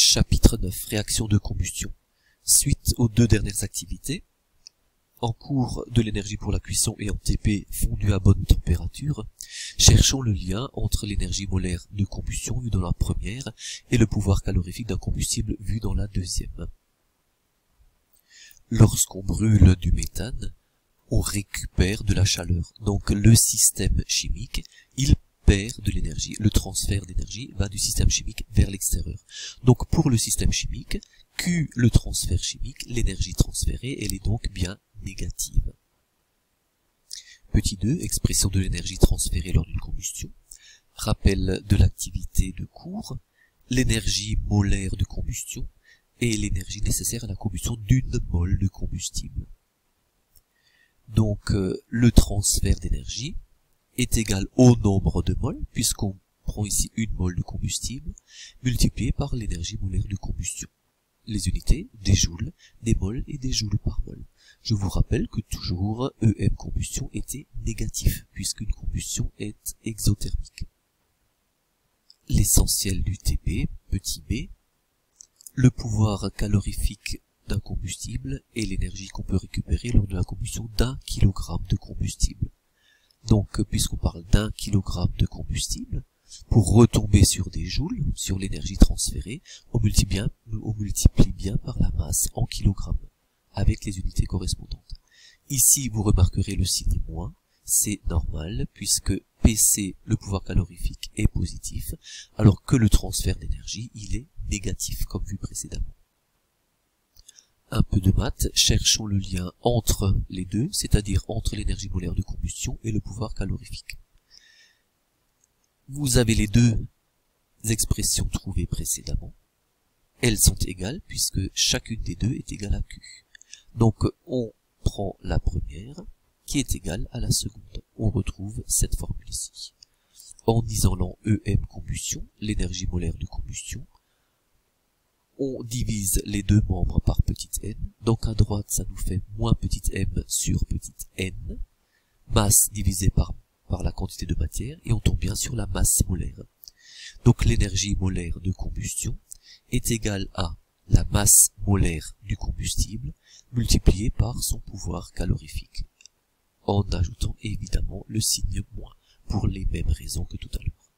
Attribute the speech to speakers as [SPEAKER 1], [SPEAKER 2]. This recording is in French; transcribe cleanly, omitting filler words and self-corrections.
[SPEAKER 1] Chapitre 9. Réaction de combustion. Suite aux deux dernières activités, en cours de l'énergie pour la cuisson et en TP fondue à bonne température, cherchons le lien entre l'énergie molaire de combustion vue dans la première et le pouvoir calorifique d'un combustible vu dans la deuxième. Lorsqu'on brûle du méthane, on récupère de la chaleur. Donc le système chimique, il perd de l'énergie. Le transfert d'énergie va du système chimique vers l'extérieur. Donc pour le système chimique, Q, le transfert chimique, l'énergie transférée, elle est donc bien négative. Petit 2, expression de l'énergie transférée lors d'une combustion. Rappel de l'activité de cours, l'énergie molaire de combustion et l'énergie nécessaire à la combustion d'une mole de combustible. Donc le transfert d'énergie est égal au nombre de moles, puisqu'on prend ici une mole de combustible, multiplié par l'énergie molaire de combustion. Les unités, des joules, des moles et des joules par mole. Je vous rappelle que toujours EM combustion était négatif, puisqu'une combustion est exothermique. L'essentiel du TP, petit b, le pouvoir calorifique d'un combustible et l'énergie qu'on peut récupérer lors de la combustion d'1 kg de combustible. Donc, puisqu'on parle d'1 kg de combustible, pour retomber sur des joules, sur l'énergie transférée, on multiplie bien par la masse en kilogrammes, avec les unités correspondantes. Ici, vous remarquerez le signe moins, c'est normal, puisque PC, le pouvoir calorifique, est positif, alors que le transfert d'énergie, il est négatif, comme vu précédemment. Un peu de maths, cherchons le lien entre les deux, c'est-à-dire entre l'énergie molaire de combustion et le pouvoir calorifique. Vous avez les deux expressions trouvées précédemment. Elles sont égales puisque chacune des deux est égale à Q. Donc on prend la première qui est égale à la seconde. On retrouve cette formule ici. En isolant EM combustion, l'énergie molaire de combustion, on divise les deux membres par petit n, donc à droite ça nous fait moins petit m sur petit n, masse divisée par la quantité de matière, et on tombe bien sur la masse molaire. Donc l'énergie molaire de combustion est égale à la masse molaire du combustible multipliée par son pouvoir calorifique, en ajoutant évidemment le signe moins, pour les mêmes raisons que tout à l'heure.